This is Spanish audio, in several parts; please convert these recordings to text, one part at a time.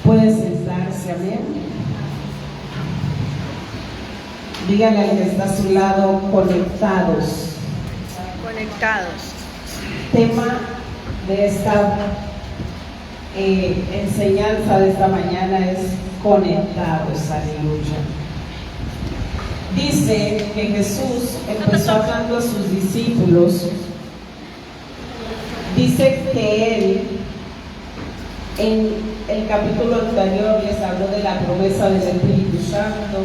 Puede sentarse, amén. Dígale al que está a su lado, conectados. Conectados. Tema de esta enseñanza de esta mañana es conectados, aleluya. Dice que Jesús empezó hablando a sus discípulos. Dice que Él, en el capítulo anterior, les habló de la promesa del Espíritu Santo.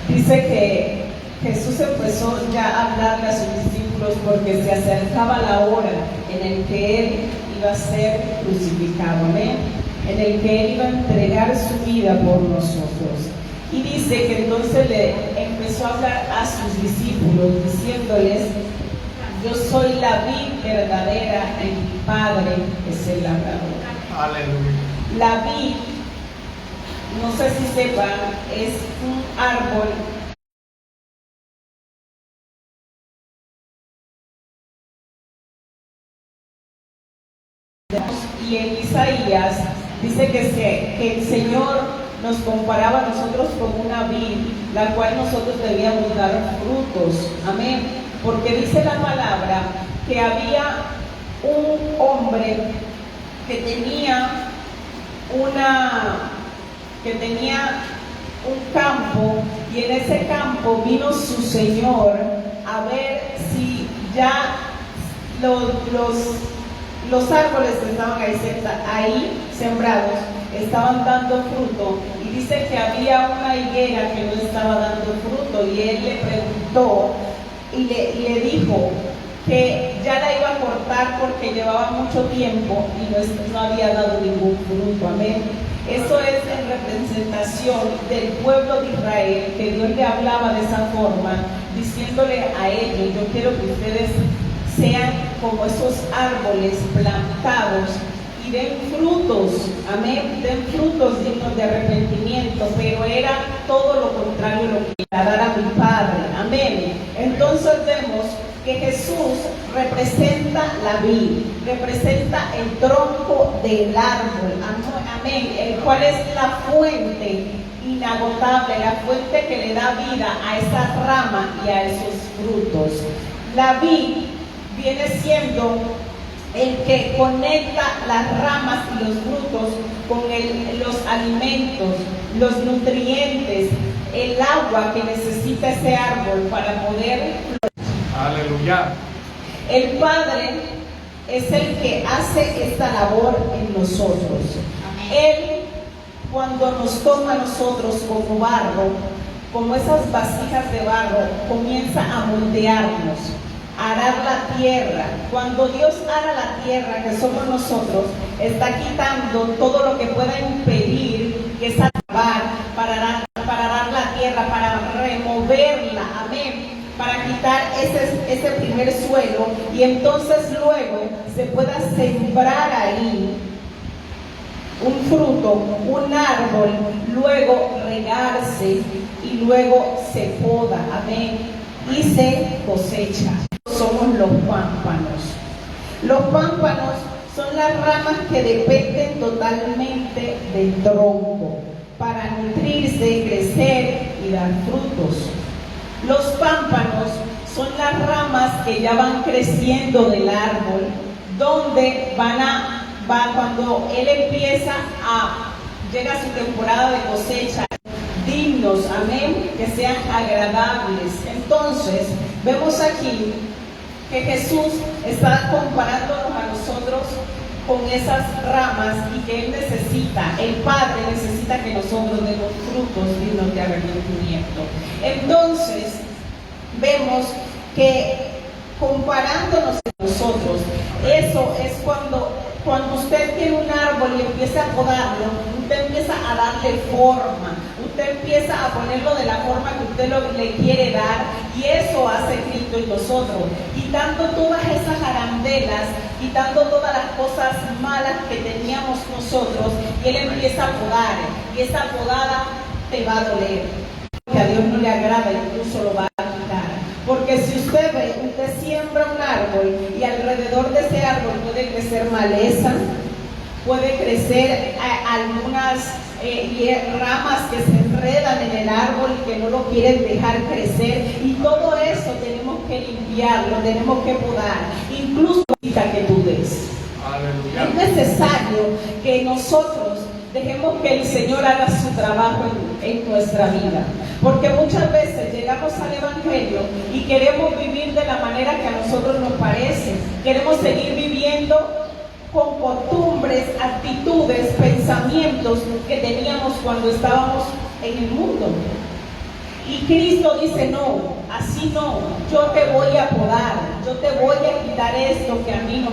Dice que Jesús empezó ya a hablarle a sus discípulos porque se acercaba la hora en el que Él iba a ser crucificado, amén, en el que Él iba a entregar su vida por nosotros. Y dice que entonces le empezó a hablar a sus discípulos diciéndoles: yo soy la vid verdadera y mi Padre es el labrador. Aleluya. La vid, no sé si sepan, es un árbol y en Isaías dice que el Señor nos comparaba a nosotros con una vid, la cual nosotros debíamos dar frutos, amén, porque dice la palabra que había un hombre que tenía un campo, y en ese campo vino su Señor a ver si ya los árboles que estaban ahí sembrados estaban dando fruto, y dice que había una higuera que no estaba dando fruto, y él le preguntó y le dijo que ya la iba a cortar porque llevaba mucho tiempo y no había dado ningún fruto, amén. Eso es en representación del pueblo de Israel, que Dios le hablaba de esa forma, diciéndole a ellos: yo quiero que ustedes sean como esos árboles plantados y den frutos, amén, den frutos dignos de arrepentimiento, pero era todo lo contrario lo que agradara a mi Padre, amén. Entonces vemos que Jesús representa la vid, representa el tronco del árbol, amén, el cual es la fuente inagotable, la fuente que le da vida a esa rama y a esos frutos. La vid viene siendo el que conecta las ramas y los frutos con los alimentos, los nutrientes, el agua que necesita ese árbol para poder. Aleluya. El Padre es el que hace esta labor en nosotros. Él, cuando nos toma a nosotros como barro, como esas vasijas de barro, comienza a moldearnos, a arar la tierra. Cuando Dios ara la tierra, que somos nosotros, está quitando todo lo que pueda impedir que esa para arar la tierra, para removerla, amén, para quitar ese primer suelo, y entonces luego se pueda sembrar ahí un fruto, un árbol, luego regarse y luego se poda, amén, y se cosecha. Somos los pámpanos. Los pámpanos son las ramas que dependen totalmente del tronco para nutrirse, crecer y dar frutos. Los pámpanos son las ramas que ya van creciendo del árbol, donde cuando él llega a su temporada de cosecha, dignos, amén, que sean agradables. Entonces, vemos aquí que Jesús está comparándonos a nosotros con esas ramas, y que Él necesita, el Padre necesita que nosotros demos frutos dignos de arrepentimiento. Entonces, vemos que comparándonos a nosotros, eso es cuando usted tiene un árbol y empieza a podarlo, usted empieza a darle forma, usted empieza a ponerlo de la forma que usted le quiere dar, y eso hace Cristo en nosotros, quitando todas esas arandelas, quitando todas las cosas malas que teníamos nosotros, y Él empieza a podar, y esa podada te va a doler, que a Dios no le agrada, incluso lo va a quitar. Porque si usted siembra un árbol y alrededor de ese árbol puede crecer maleza, puede crecer algunas ramas que se enredan en el árbol y que no lo quieren dejar crecer, y todo eso tenemos que limpiarlo, tenemos que podar, incluso que tú des. Aleluya. Es necesario que nosotros dejemos que el Señor haga su trabajo en nuestra vida, porque muchas veces llegamos al Evangelio y queremos vivir de la manera que a nosotros nos parece, queremos seguir viviendo con costumbres, actitudes, pensamientos que teníamos cuando estábamos en el mundo. Y Cristo dice: no, así no, yo te voy a podar, yo te voy a quitar esto que a mí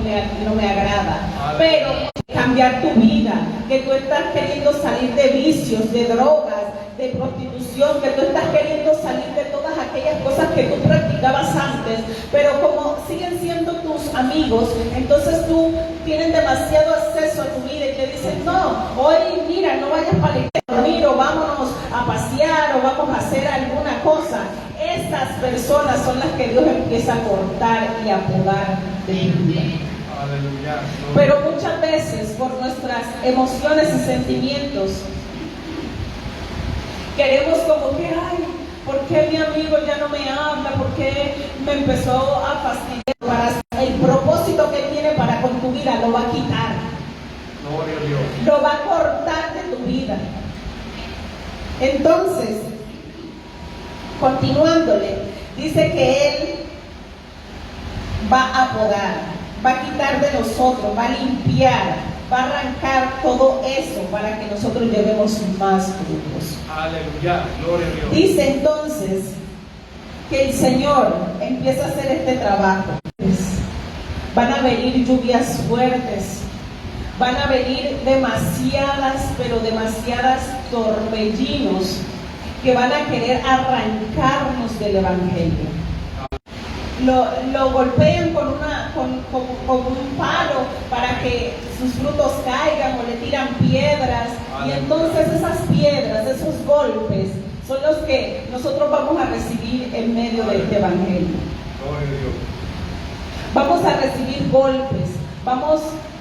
no me agrada. Pero cambiar tu vida, que tú estás queriendo salir de vicios, de drogas, de prostitución, que tú estás queriendo salir de todas aquellas cosas que tú practicabas antes, pero como siguen siendo tus amigos, entonces tú tienes demasiado acceso a tu vida y te dicen: no, hoy mira, no vayas para la iglesia a dormir, o vámonos a pasear, o vamos a hacer alguna cosa. Esas personas son las que Dios empieza a cortar y a podar de tu vida. Aleluya. Pero muchas veces, por nuestras emociones y sentimientos, queremos como que: ay, ¿por qué mi amigo ya no me habla? ¿Por qué me empezó a fastidiar? El propósito que él tiene para con tu vida lo va a quitar. Gloria a Dios. Lo va a cortar de tu vida. Entonces, continuándole, dice que él va a podar, va a quitar de nosotros, va a limpiar, va a arrancar todo eso para que nosotros llevemos más frutos. Aleluya. Gloria a Dios. Dice entonces que el Señor empieza a hacer este trabajo. Van a venir lluvias fuertes, van a venir pero demasiadas torbellinos que van a querer arrancarnos del Evangelio. Lo golpean con un palo para que sus frutos caigan, o le tiran piedras, y entonces esas piedras, esos golpes son los que nosotros vamos a recibir en medio de este Evangelio. Gloria a Dios. Vamos a recibir golpes,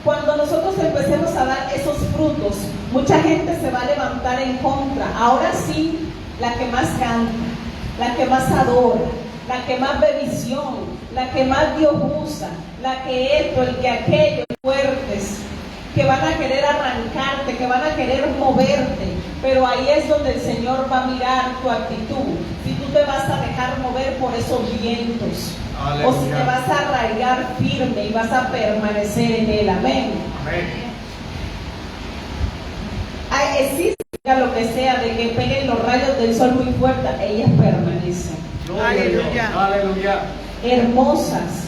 cuando nosotros empecemos a dar esos frutos, mucha gente se va a levantar en contra. Ahora sí, la que más canta, la que más adora, la que más ve visión, la que más Dios usa, la que esto, el que aquello, fuertes, que van a querer arrancarte, que van a querer moverte, pero ahí es donde el Señor va a mirar tu actitud, si tú te vas a dejar mover por esos vientos. Aleluya. O si te vas a arraigar firme y vas a permanecer en él. Amén. Amén. Existe lo que sea de que peguen los rayos del sol muy fuerte, ellas permanecen. Aleluya. Aleluya. Hermosas,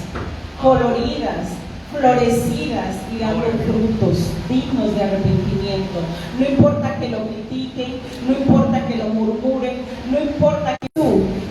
coloridas, florecidas y dando frutos dignos de arrepentimiento. No importa que lo critiquen, no importa que lo murmuren, no importa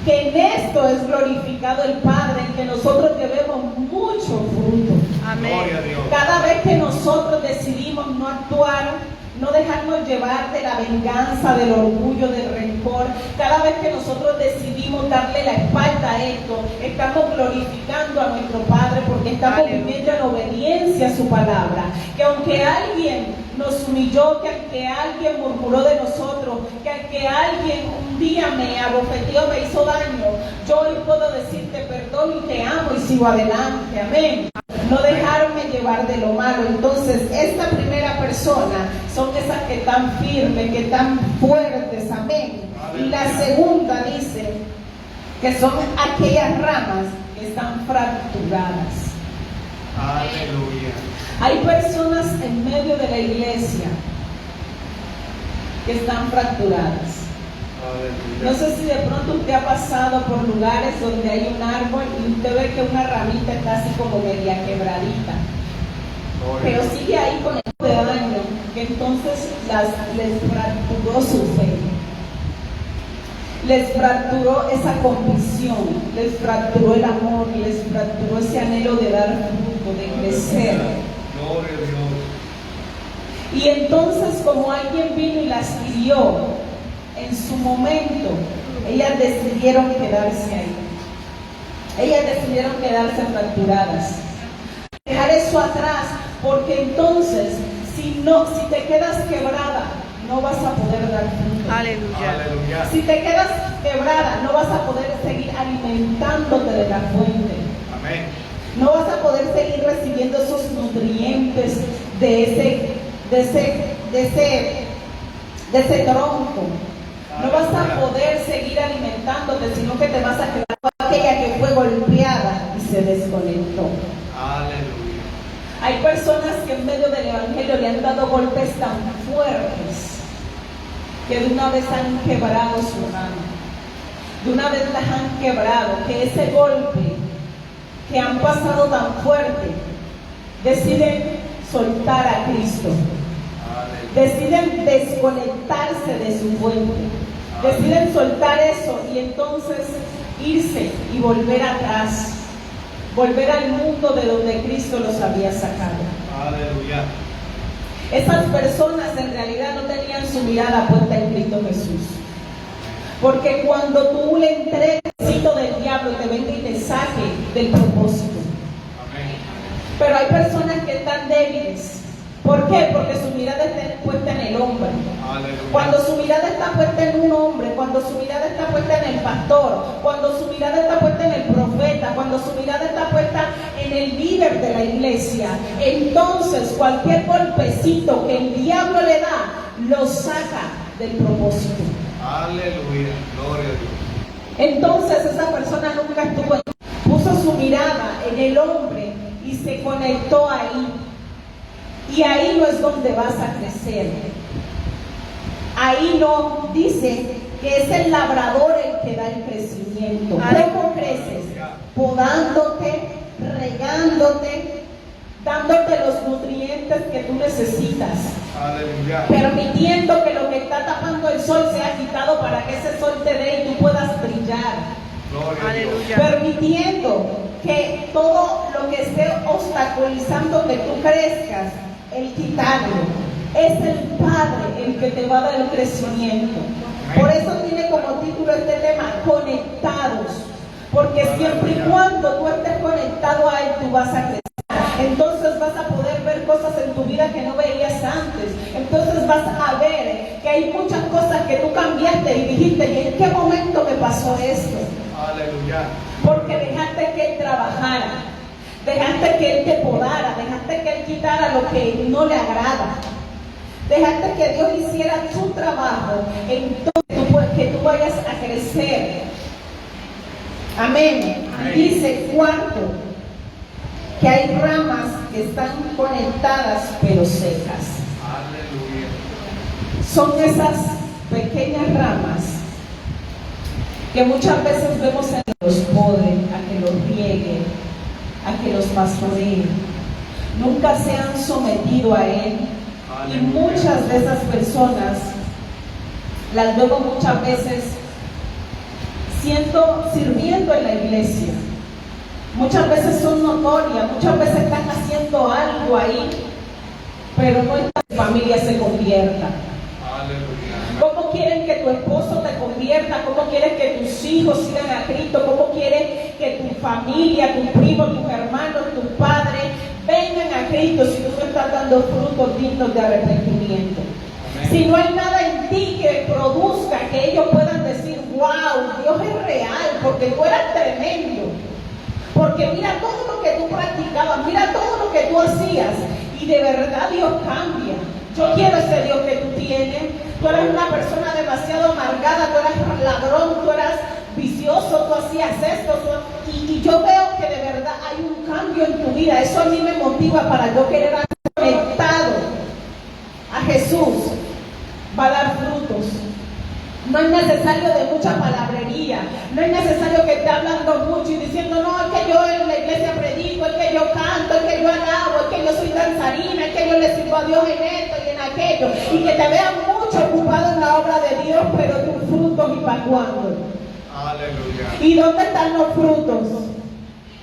que en esto es glorificado el Padre, en que nosotros llevemos mucho fruto. Amén. Gloria a Dios. Cada vez que nosotros decidimos no actuar, no dejarnos llevar de la venganza, del orgullo, del rencor, cada vez que nosotros decidimos darle la espalda a esto, estamos glorificando a nuestro Padre, porque estamos viviendo en obediencia a su palabra. Que aunque alguien nos humilló, que aunque alguien murmuró de nosotros, que aunque alguien un día me abofeteó, me hizo daño, yo hoy puedo decirte perdón y te amo y sigo adelante. Amén. No dejarme llevar de lo malo. Entonces, esta primera persona son esas que están firmes, que están fuertes. Amén. Y la segunda dice que son aquellas ramas que están fracturadas. Aleluya. Hay personas en medio de la iglesia que están fracturadas. Aleluya. No sé si de pronto usted ha pasado por lugares donde hay un árbol y usted ve que una ramita está así como media quebradita, pero sigue ahí con el daño, que entonces les fracturó su fe, les fracturó esa convicción, les fracturó el amor, les fracturó ese anhelo de dar fruto, de crecer. Gloria a Dios. Y entonces, como alguien vino y las hirió en su momento, ellas decidieron quedarse ahí. Ellas decidieron quedarse fracturadas. Dejar eso atrás, porque entonces Si te quedas quebrada, no vas a poder dar fruto. Aleluya. Aleluya. Si te quedas quebrada, no vas a poder seguir alimentándote de la fuente. Amén. No vas a poder seguir recibiendo esos nutrientes de ese tronco. No vas a poder seguir alimentándote, sino que te vas a quedar con aquella que fue golpeada y se desconectó. Aleluya. Hay personas que en medio del Evangelio le han dado golpes tan fuertes que de una vez han quebrado su mano. De una vez las han quebrado, que ese golpe que han pasado tan fuerte, deciden soltar a Cristo. Deciden desconectarse de su fuente. Deciden soltar eso y entonces irse y volver atrás. Volver al mundo de donde Cristo los había sacado. Aleluya. Esas personas en realidad no tenían su mirada puesta en Cristo Jesús. Porque cuando tú le entregas el éxito del diablo, te venga y te saque del propósito. Amén. Pero hay personas que están débiles. ¿Por qué? Porque su mirada está puesta en el hombre. Aleluya. Cuando su mirada está puesta en un hombre, cuando su mirada está puesta en el pastor, cuando su mirada está puesta en el profeta, cuando su mirada está puesta en el líder de la iglesia, entonces cualquier golpecito que el diablo le da, lo saca del propósito. Aleluya. Gloria a Dios. Entonces esa persona nunca puso su mirada en el hombre y se conectó ahí. Y ahí no es donde vas a crecer. Ahí no, dice que es el labrador el que da el crecimiento. ¿Cómo creces? Podándote, regándote, dándote los nutrientes que tú necesitas. Aleluya. Permitiendo que lo que está tapando el sol sea quitado para que ese sol te dé y tú puedas brillar. Gloria a Dios. Aleluya. Permitiendo que todo lo que esté obstaculizando que tú crezcas, el quitarlo. Es el Padre el que te va a dar el crecimiento. Por eso tiene como título este tema, conectados. Porque siempre y cuando tú estés conectado a Él, tú vas a crecer. Entonces vas a poder ver cosas en tu vida que no veías antes. Entonces vas a ver que hay muchas cosas que tú cambiaste y dijiste, ¿y en qué momento me pasó esto? Aleluya. Porque dejaste que Él trabajara, dejaste que Él te podara, dejaste que Él quitara lo que no le agrada, dejaste que Dios hiciera su trabajo, entonces que tú vayas a crecer. Amén. Amén. Dice cuarto, que hay ramas que están conectadas pero secas. Aleluya. Son esas pequeñas ramas que muchas veces vemos en los poden, a que los rieguen, a que los pastoreen. Nunca se han sometido a Él. Y muchas de esas personas las veo muchas veces sirviendo en la iglesia. Muchas veces son notorias, muchas veces están haciendo algo ahí, pero no es que tu familia se convierta. Aleluya. ¿Cómo quieren que tu esposo te convierta? ¿Cómo quieres que tus hijos sigan a Cristo? ¿Cómo quieres que tu familia, tus primos, tus hermanos, tus padres vengan a Cristo si tú no estás dando frutos dignos de arrepentimiento? Amén. Si no hay nada en ti que produzca que ellos puedan decir, wow, Dios es real, porque tú eras tremendo. Porque mira todo lo que tú practicabas, mira todo lo que tú hacías, y de verdad Dios cambia. Yo quiero ese Dios que tú tienes. Tú eres una persona demasiado amargada, tú eras ladrón, tú eras vicioso, tú hacías esto, y yo veo que de verdad hay un cambio en tu vida. Eso a mí me motiva para yo querer estar conectado a Jesús. Va a dar frutos. No es necesario de mucha palabrería, no es necesario que esté hablando mucho y diciendo, no, es que yo en la iglesia predico, es que yo canto, es que yo alabo, es que yo soy danzarina, es que yo le sirvo a Dios en esto y en aquello, y que te vean mucho ocupado en la obra de Dios, pero tus frutos, ¿y para cuándo? Aleluya. ¿Y dónde están los frutos?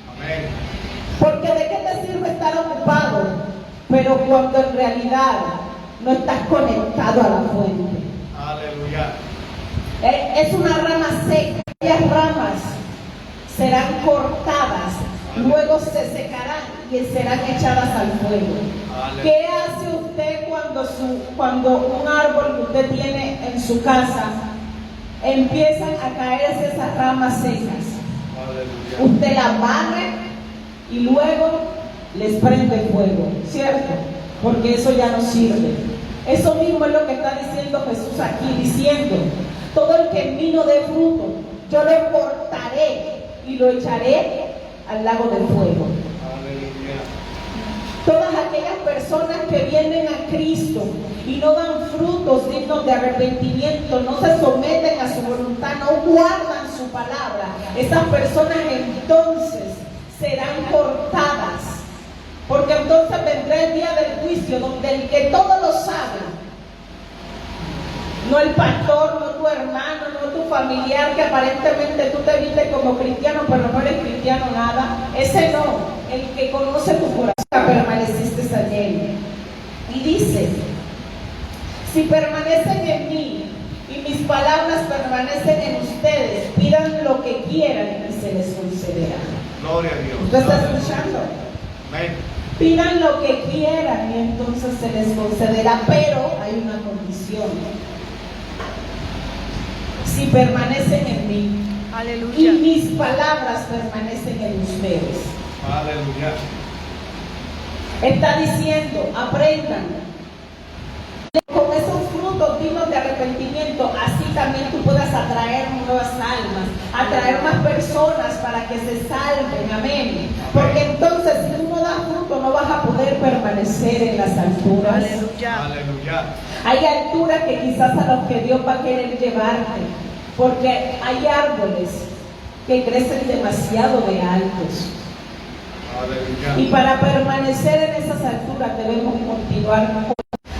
Amén. Porque ¿de qué te sirve estar ocupado? Pero cuando en realidad no estás conectado a la fuente. Aleluya. Es una rama seca. Aquellas ramas serán cortadas, luego se secarán y serán echadas al fuego. Aleluya. ¿Qué hace usted cuando un árbol que usted tiene en su casa empiezan a caerse esas ramas secas? Aleluya. Usted las barre y luego les prende fuego, ¿cierto? Porque eso ya no sirve. Eso mismo es lo que está diciendo Jesús aquí, diciendo: todo el que en mí no dé fruto, yo lo cortaré y lo echaré al lago del fuego. Aleluya. Todas aquellas personas que vienen a Cristo y no dan frutos dignos de arrepentimiento, no se someten a su voluntad, no guardan su palabra, esas personas entonces serán cortadas. Porque entonces vendrá el día del juicio, donde el que todo lo sabe, no el pastor, no tu hermano, no tu familiar, que aparentemente tú te viste como cristiano, pero no eres cristiano nada, ese no, el que conoce tu corazón, permaneciste en él. Y dice: si permanecen en mí y mis palabras permanecen en ustedes, pidan lo que quieran y se les concederá. Gloria a Dios. ¿Usted está Aleluya. escuchando? Amén. Pidan lo que quieran y entonces se les concederá, pero hay una condición: si permanecen en mí y Aleluya. mis palabras permanecen en ustedes. Aleluya. Está diciendo: aprendan con esos frutos dignos de arrepentimiento, así también tú puedas atraer nuevas almas, atraer más personas para que se salven. Amén. Porque entonces, si tú no das fruto, no vas a poder permanecer en las alturas. Aleluya. Aleluya. Hay alturas que quizás a los que Dios va a querer llevarte, porque hay árboles que crecen demasiado de altos. Aleluya. Y para permanecer en esas alturas debemos continuar.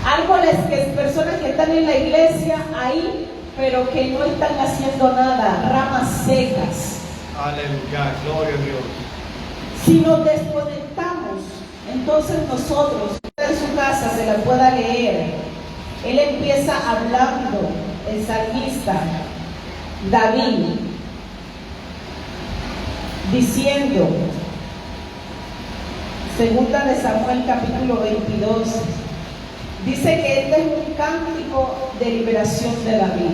Árboles que personas que están en la iglesia ahí, pero que no están haciendo nada, ramas secas. Aleluya. Gloria a Dios. Si nos desconectamos, entonces nosotros, en su casa se la pueda leer. Él empieza hablando, el salmista David, diciendo, segunda de Samuel capítulo 22, dice que este es un cántico de liberación de David.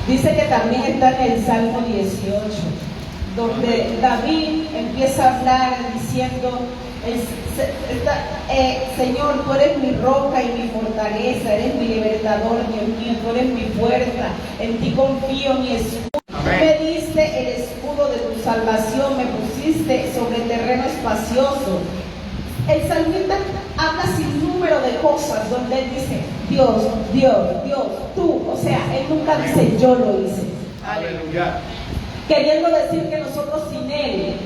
Dice que también está en el Salmo 18, donde David empieza a hablar diciendo: Señor, tú eres mi roca y mi fortaleza, eres mi libertador, Dios mío, tú eres mi fuerza, en ti confío, mi escudo. Amén. Me diste el escudo de tu salvación, me pusiste sobre terreno espacioso. El salmista habla sin número de cosas donde él dice: Dios, Dios, Dios, tú. O sea, él nunca dice yo lo hice. Aleluya. Queriendo decir que nosotros sin él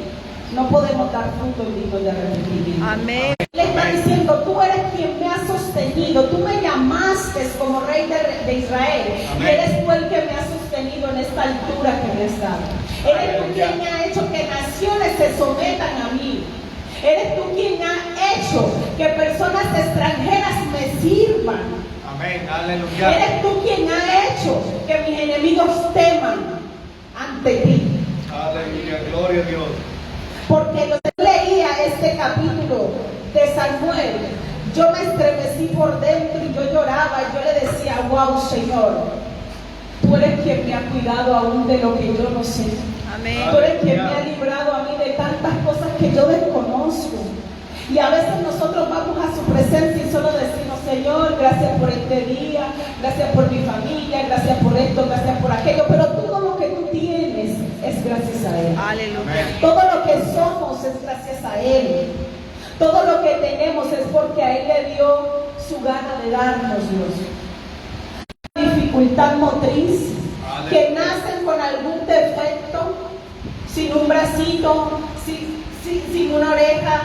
no podemos dar fruto digno de arrepentimiento. Amén. Él está diciendo: tú eres quien me ha sostenido, tú me llamaste como rey de Israel. Amén. Y eres tú el que me ha sostenido en esta altura que me has dado. Eres tú Aleluya. quien ha hecho que naciones se sometan a mí. Eres tú quien ha hecho que personas extranjeras me sirvan. Amén. Aleluya. Eres tú quien ha hecho que mis enemigos teman ante ti. Aleluya. Gloria a Dios. Porque yo leía este capítulo de Samuel, yo me estremecí por dentro y yo lloraba y yo le decía: wow, Señor, tú eres quien me ha cuidado aún de lo que yo no sé. Amén. Tú eres quien me ha librado a mí de tantas cosas que yo desconozco. Y a veces nosotros vamos a su presencia y solo decimos: Señor, gracias por este día, gracias por mi familia, gracias por esto, gracias por aquello. Pero todo lo que tú tienes es gracias a Él. Aleluya. Todo lo que somos es gracias a Él. Todo lo que tenemos es porque a Él le dio su gana de darnos, Dios. Dificultad motriz, que nacen con algún defecto, sin un bracito, sin una oreja,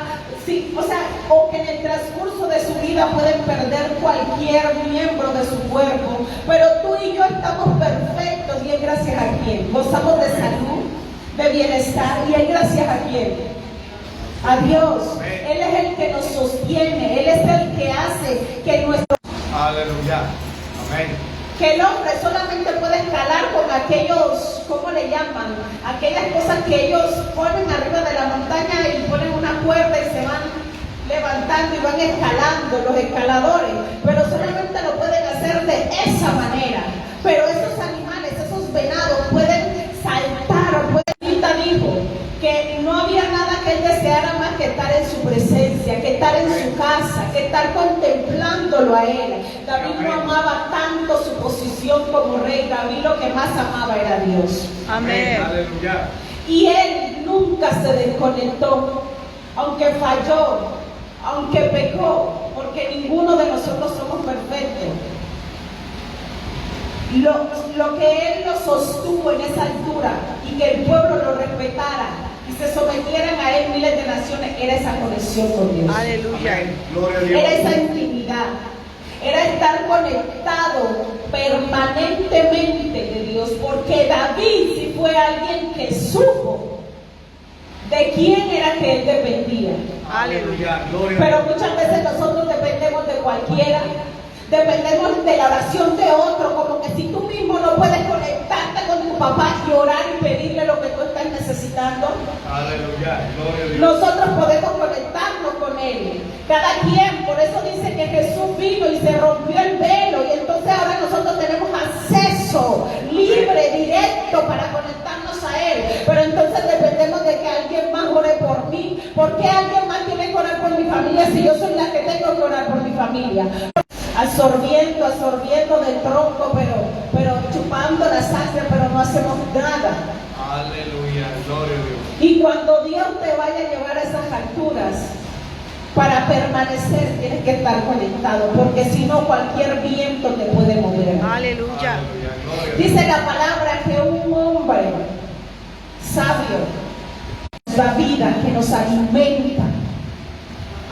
o que en el transcurso de su vida pueden perder cualquier miembro de su cuerpo, pero tú y yo estamos perfectos. ¿Y es gracias a quién? Gozamos de salud, de bienestar. ¿Y es gracias a quién? A Dios. Él es el que nos sostiene, Él es el que hace que nuestro... Aleluya. Amén. Que el hombre solamente puede escalar con aquellos, ¿cómo le llaman? Aquellas cosas que ellos ponen arriba de la montaña y ponen una cuerda y se van levantando y van escalando los escaladores, pero solamente lo pueden hacer de esa manera. Pero esos animales, esos venados pueden saltar, dijo que no había nada que él deseara más que estar en su presencia, que estar en su casa, que estar contemplándolo a él. David no amaba tanto su posición como rey. David lo que más amaba era a Dios. Amén. Aleluya. Y él nunca se desconectó, aunque falló, aunque pecó, porque ninguno de nosotros somos perfectos. Lo que él lo sostuvo en esa altura y que el pueblo lo respetara y se sometieran a él miles de naciones, era esa conexión con Dios. Aleluya. Amén. Gloria a Dios. Era esa intimidad, era estar conectado permanentemente de Dios, porque David sí fue alguien que supo de quién era que él dependía. Aleluya. Gloria a Pero Dios. muchas veces nosotros dependemos de cualquiera, dependemos de la oración de otro, como que si tú mismo no puedes conectarte con tu papá y orar y pedirle lo que tú estás necesitando, Aleluya. Gloria a Dios. nosotros podemos conectarnos con él. Cada quien, por eso dice que Jesús vino y se rompió el velo, y entonces ahora nosotros tenemos acceso libre, directo para conectarnos a él. Pero entonces dependemos de que alguien más ore por mí. ¿Por qué alguien más tiene que orar por mi familia si yo soy la que tengo que orar por mi familia? Absorbiendo del tronco, pero chupando la sangre, pero no hacemos nada. Aleluya. Gloria a Dios. Y cuando Dios te vaya a llevar a esas alturas, para permanecer tienes que estar conectado, porque si no cualquier viento te puede mover. Aleluya. Aleluya. Gloria a Dios. Dice la palabra que un hombre sabio nos da vida, que nos alimenta.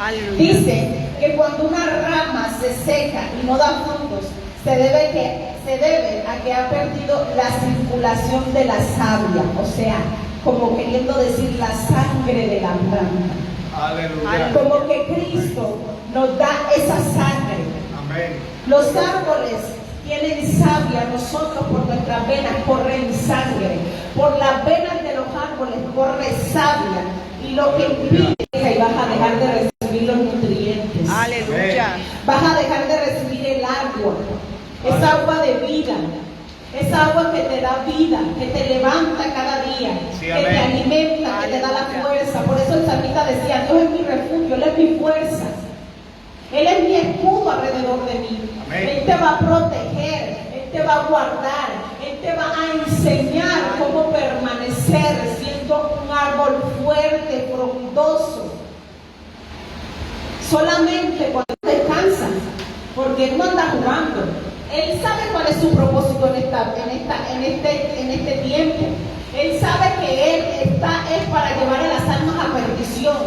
Aleluya. Dice que cuando una rama se seca y no da frutos, se debe a que ha perdido la circulación de la savia, o sea, como queriendo decir la sangre de la planta. Aleluya. Como que Cristo nos da esa sangre. Amén. Los árboles tienen savia, nosotros por nuestras venas corren sangre. Por las venas de los árboles corre savia, y lo que impide que vas a dejar de recibir los nutrientes. Aleluya. Vas a dejar de recibir el agua, esa agua de vida, esa agua que te da vida, que te levanta cada día, Sí, que amén. te alimenta, que te da la fuerza. Por eso el salmista decía: Dios es mi refugio, Él es mi fuerza, Él es mi escudo alrededor de mí. Amén. Él te va a proteger, Él te va a guardar, Él te va a enseñar cómo permanecer siendo un árbol fuerte, frondoso. Solamente cuando descansas, porque Él no anda jugando. Él sabe cuál es su propósito en este tiempo. Él sabe que Él es para llevar a las almas a perdición.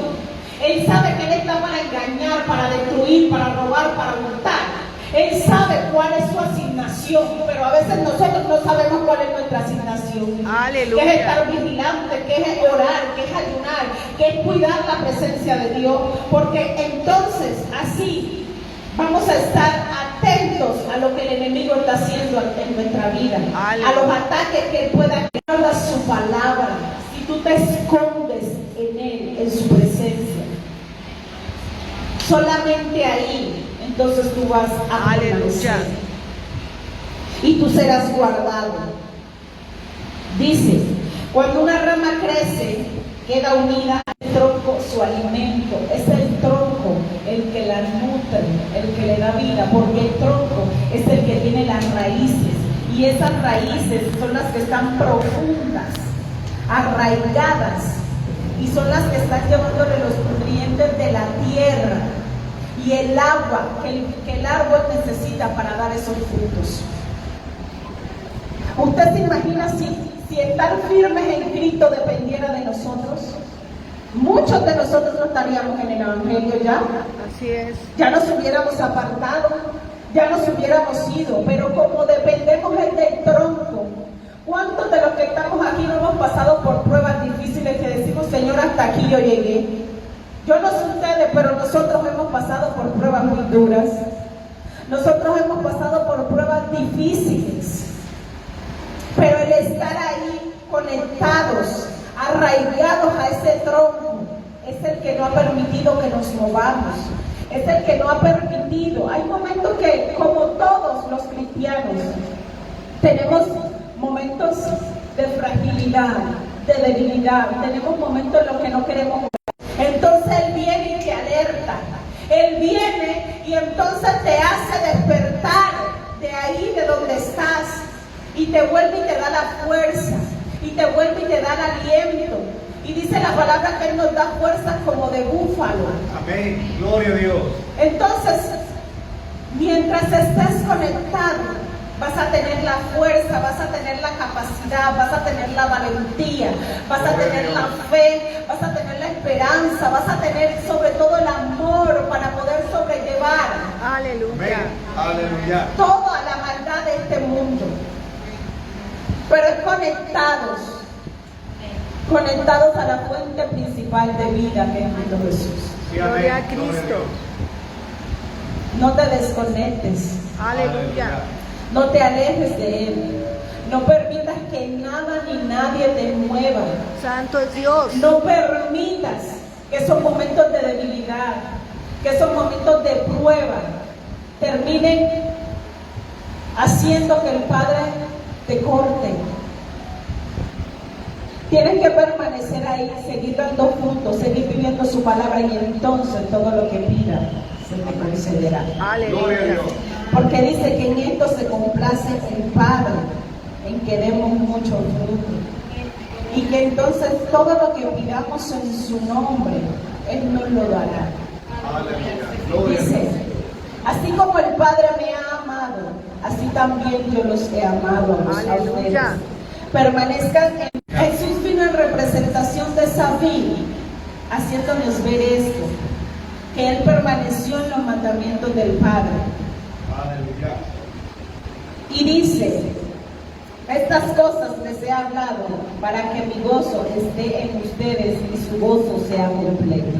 Él sabe que Él está para engañar, para destruir, para robar, para hurtar. Él sabe cuál es su asignación, pero a veces nosotros no sabemos cuál es nuestra asignación. Aleluya. Que es estar vigilante, que es orar, que es ayunar, que es cuidar la presencia de Dios, porque entonces así vamos a estar atentos a lo que el enemigo está haciendo en nuestra vida, Aleluya. a los ataques que él pueda crear, su palabra. Si tú te escondes en él, en su presencia, solamente ahí entonces tú vas a Aleluya. permanecer y tú serás guardado. Dice: cuando una rama crece, queda unida al tronco su alimento. Es el tronco el que la nutre, el que le da vida, porque el tronco es el que tiene las raíces, y esas raíces son las que están profundas, arraigadas, y son las que están llevándole los nutrientes de la tierra y el agua que el árbol necesita para dar esos frutos. ¿Usted se imagina si estar firmes en Cristo dependiera de nosotros? Muchos de nosotros no estaríamos en el Evangelio ya. Así es. Ya nos hubiéramos apartado, ya nos hubiéramos ido, pero como dependemos del tronco, ¿cuántos de los que estamos aquí no hemos pasado por pruebas difíciles que decimos: Señor, hasta aquí yo llegué? Yo no sé ustedes, pero nosotros hemos pasado por pruebas muy duras. Nosotros hemos pasado por pruebas difíciles, pero el estar ahí conectados, arraigados a ese tronco, es el que no ha permitido que nos movamos, es el que no ha permitido. Hay momentos que, como todos los cristianos, tenemos momentos de fragilidad, de debilidad, tenemos momentos en los que no queremos mover. Entonces Él viene y te alerta, Él viene y entonces te hace despertar de ahí, de donde estás, y te vuelve y te da la fuerza, y te vuelve y te da el aliento. Y dice la palabra que Él nos da fuerzas como de búfalo. Amén. Gloria a Dios. Entonces, mientras estés conectado, vas a tener la fuerza, vas a tener la capacidad, vas a tener la valentía, vas a tener la fe, vas a tener la esperanza, vas a tener sobre todo el amor para poder sobrellevar Aleluya. Aleluya. toda la maldad de este mundo. Pero es conectados a la fuente principal de vida, que es Cristo Jesús. Sí, amén. Gloria a Cristo. No te desconectes, Aleluya. no te alejes de Él, no permitas que nada ni nadie te mueva, Santo es Dios. no permitas que esos momentos de debilidad, que esos momentos de prueba terminen haciendo que el Padre te corte. Tienes que permanecer ahí, seguir dando frutos, seguir viviendo su palabra, y entonces todo lo que pidas se te concederá. Gloria a Aleluya. Dios. Porque dice que en esto se complace el Padre, en que demos mucho fruto. Y que entonces todo lo que pidamos en su nombre, Él nos lo dará. Aleluya. Gloria a Dice, Dios. así como el Padre me ha amado, así también yo los he amado a ustedes. Aleluya. Permanezcan en Jesús. Vino en representación de esa vida, haciéndonos ver esto, que Él permaneció en los mandamientos del Padre. Aleluya. Y dice, estas cosas les he hablado para que mi gozo esté en ustedes y su gozo sea completo.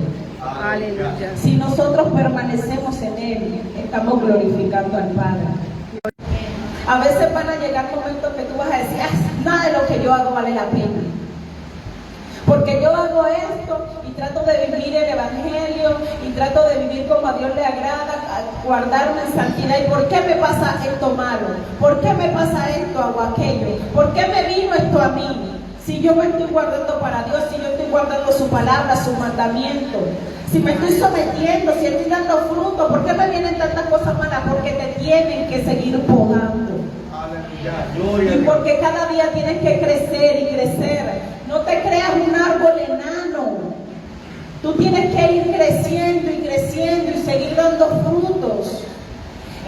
Aleluya. Si nosotros permanecemos en Él, estamos glorificando al Padre. A veces van a llegar momentos que tú vas a decir, nada de lo que yo hago vale la pena. Porque yo hago esto y trato de vivir el Evangelio y trato de vivir como a Dios le agrada, guardarme en santidad. ¿Y por qué me pasa esto malo? ¿Por qué me pasa esto o aquello? ¿Por qué me vino esto a mí? Si yo me estoy guardando para Dios, si yo estoy guardando su palabra, su mandamiento, si me estoy sometiendo, si estoy dando fruto, ¿por qué me vienen tantas cosas malas? Porque te tienen que seguir podando. Aleluya. Gloria a Y Dios. porque cada día tienes que crecer y crecer. No te creas un árbol enano. Tú tienes que ir creciendo y creciendo y seguir dando frutos.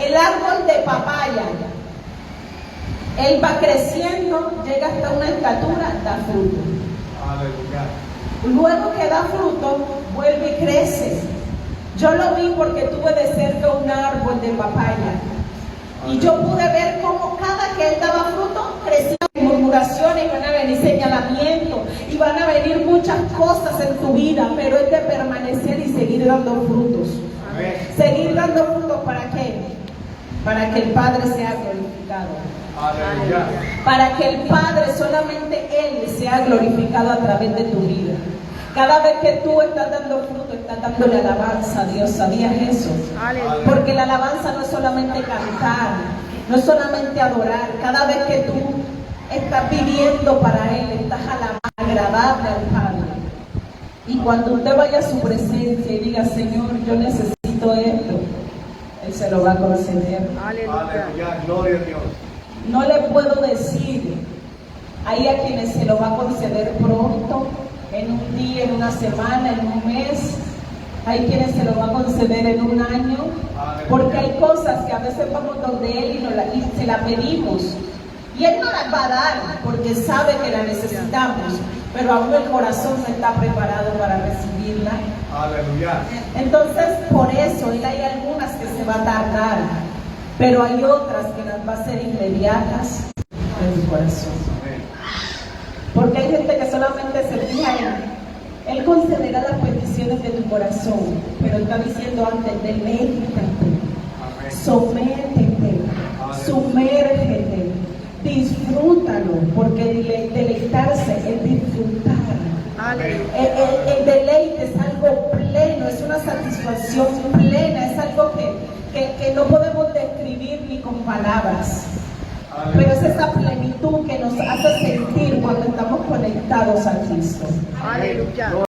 El árbol de papaya, él va creciendo, llega hasta una estatura, da fruto. Aleluya. Luego que da fruto, vuelve y crece. Yo lo vi porque tuve de cerca un árbol de papaya. Y yo pude ver cómo cada que él daba fruto, crecía. Murmuraciones, van a venir señalamientos, y van a venir muchas cosas en tu vida, pero es de permanecer y seguir dando frutos. Amén. Seguir dando frutos, ¿para qué? Para que el Padre sea glorificado. Aleluya. Para que el Padre, solamente Él, sea glorificado a través de tu vida. Cada vez que tú estás dando fruto, estás dándole alabanza a Dios. ¿Sabías eso? Aleluya. Porque la alabanza no es solamente cantar, no es solamente adorar. Cada vez que tú estás viviendo para Él, estás agradable al Padre. Y cuando usted vaya a su presencia y diga, Señor, yo necesito esto, Él se lo va a conceder. Aleluya. Aleluya. Gloria a Dios. No le puedo decir, hay a quienes se lo va a conceder pronto, en un día, en una semana, en un mes. Hay quienes se lo va a conceder en un año, porque hay cosas que a veces vamos donde Él y se la pedimos. Y Él no las va a dar porque sabe que la necesitamos, pero aún el corazón no está preparado para recibirla. Aleluya. Entonces, por eso, Él hay algunas que se va a tardar, pero hay otras que las va a ser inmediatas en tu corazón. Amén. Porque hay gente que solamente se fija en Él concederá las peticiones de tu corazón, pero está diciendo antes, deleítate, Amén. sométete, sumérgete, disfrútalo, porque deleitarse es disfrutar. Aleluya. El deleite es algo satisfacción plena, es algo que no podemos describir ni con palabras. Pero es esa plenitud que nos hace sentir cuando estamos conectados a Cristo. Aleluya.